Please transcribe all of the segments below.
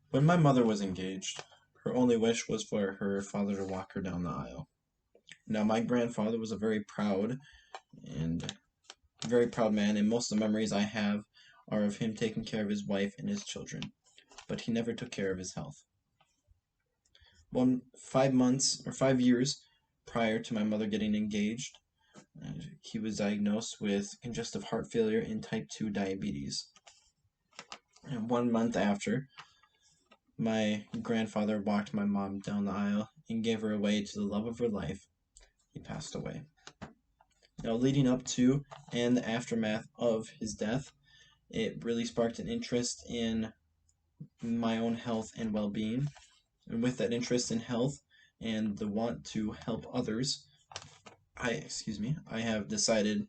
When my mother was engaged, her only wish was for her father to walk her down the aisle. Now, my grandfather was a and very proud man, and most of the memories I have are of him taking care of his wife and his children, but he never took care of his health. 5 years prior to my mother getting engaged, he was diagnosed with congestive heart failure and type 2 diabetes. And 1 month after, my grandfather walked my mom down the aisle and gave her away to the love of her life. He passed away. Now, leading up to and the aftermath of his death, it really sparked an interest in my own health and well-being. And with that interest in health and the want to help others, I have decided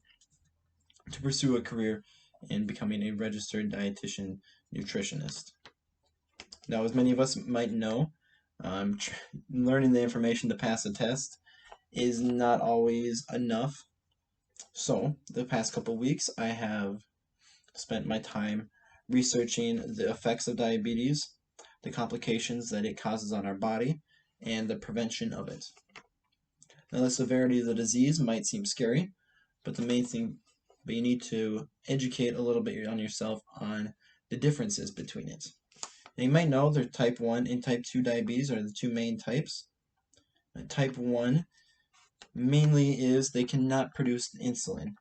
to pursue a career in becoming a registered dietitian nutritionist. Now, as many of us might know, learning the information to pass a test is not always enough. So, the past couple weeks, I have spent my time researching the effects of diabetes, the complications that it causes on our body, and the prevention of it. Now, the severity of the disease might seem scary, but you need to educate a little bit on yourself on the differences between it. Now, you might know that type 1 and type 2 diabetes are the two main types. Type 1 mainly is they cannot produce insulin,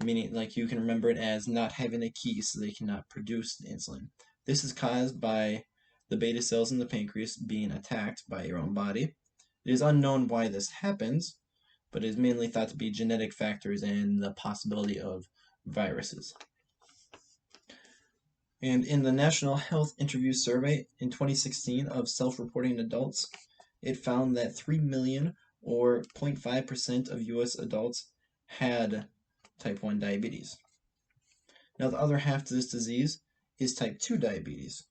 meaning like you can remember it as not having a key, so they cannot produce the insulin. This is caused by the beta cells in the pancreas being attacked by your own body. It is unknown why this happens, but it is mainly thought to be genetic factors and the possibility of viruses. And in the National Health Interview Survey in 2016 of self-reporting adults, it found that 3 million or 0.5% of US adults had type 1 diabetes. Now, the other half to this disease is type 2 diabetes,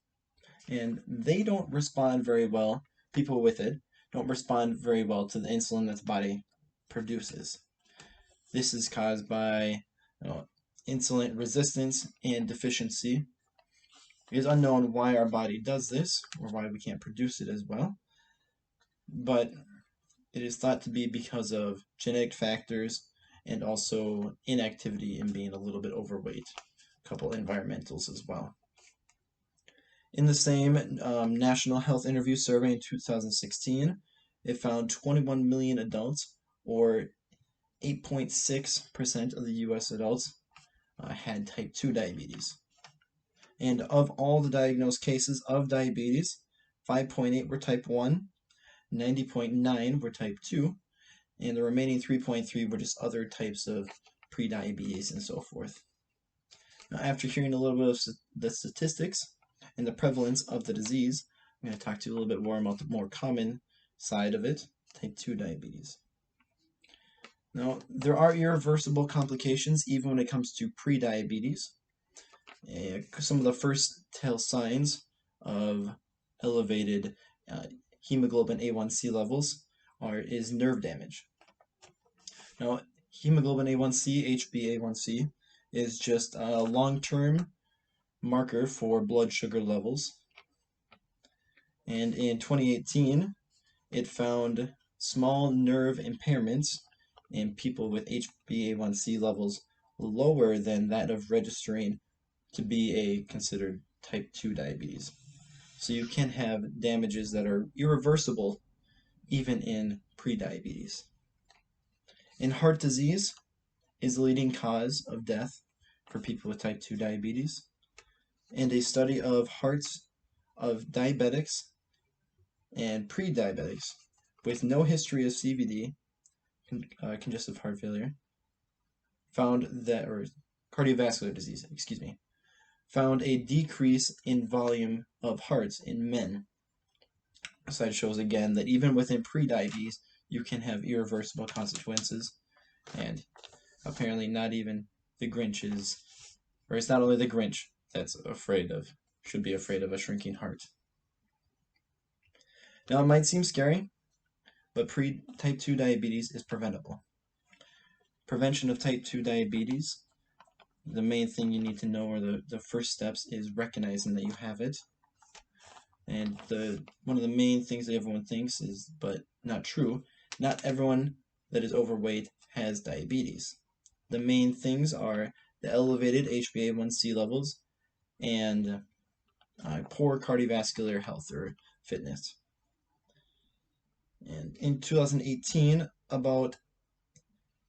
and they don't respond very well. People with it don't respond very well to the insulin that the body produces. This is caused by insulin resistance and deficiency. It is unknown why our body does this or why we can't produce it as well, but it is thought to be because of genetic factors and also inactivity and being a little bit overweight, a couple environmentals as well. In the same National Health Interview Survey in 2016, it found 21 million adults, or 8.6% of the US adults, had type 2 diabetes. And of all the diagnosed cases of diabetes, 5.8 were type 1, 90.9 were type 2, and the remaining 3.3 were just other types of prediabetes and so forth. Now, after hearing a little bit of the statistics and the prevalence of the disease, I'm going to talk to you a little bit more about the more common side of it, type 2 diabetes. Now, there are irreversible complications even when it comes to prediabetes. Some of the first tell signs of elevated hemoglobin A1C levels is nerve damage. Now, hemoglobin A1C, HbA1c, is just a long-term marker for blood sugar levels. And in 2018, it found small nerve impairments in people with HbA1c levels lower than that of registering to be considered type 2 diabetes. So you can have damages that are irreversible even in prediabetes. And heart disease is the leading cause of death for people with type 2 diabetes. And a study of hearts of diabetics and pre-diabetics with no history of CVD, congestive heart failure, or cardiovascular disease, found a decrease in volume of hearts in men. The slide shows again that even within pre-diabetes, you can have irreversible consequences, and apparently not even the Grinch it's not only the Grinch that's should be afraid of a shrinking heart. Now, it might seem scary, but type 2 diabetes is preventable. Prevention of type 2 diabetes, the main thing you need to know, or the first steps, is recognizing that you have it. And one of the main things that everyone thinks is, but not true, not everyone that is overweight has diabetes. The main things are the elevated HbA1c levels and poor cardiovascular health or fitness. And in 2018, about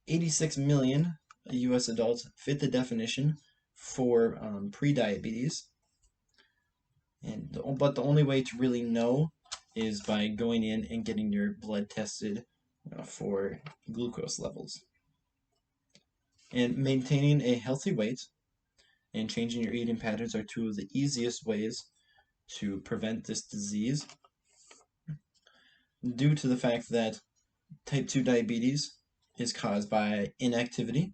86 million U.S. adults fit the definition for pre-diabetes. But the only way to really know is by going in and getting your blood tested for glucose levels. And maintaining a healthy weight and changing your eating patterns are two of the easiest ways to prevent this disease, due to the fact that type 2 diabetes is caused by inactivity.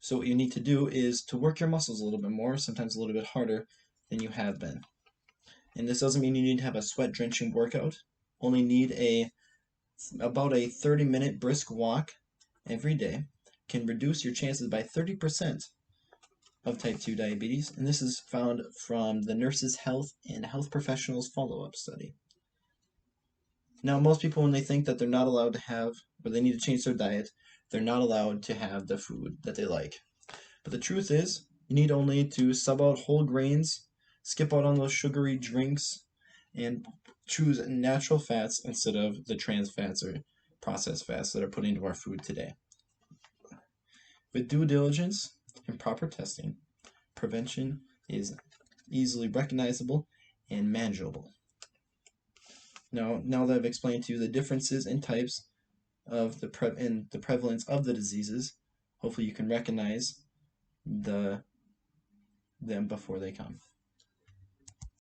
So what you need to do is to work your muscles a little bit more, sometimes a little bit harder than you have been. And this doesn't mean you need to have a sweat-drenching workout. Only need about a 30-minute brisk walk every day can reduce your chances by 30% of type 2 diabetes, and this is found from the Nurses' Health and Health Professionals Follow-Up Study. Now, most people, when they think that they're not allowed to have, or they need to change their diet, they're not allowed to have the food that they like. But the truth is, you need only to sub out whole grains, skip out on those sugary drinks, and choose natural fats instead of the trans fats or processed fats that are put into our food today. With due diligence and proper testing, prevention is easily recognizable and manageable. Now that I've explained to you the differences in types of the prevalence of the diseases, hopefully you can recognize them before they come.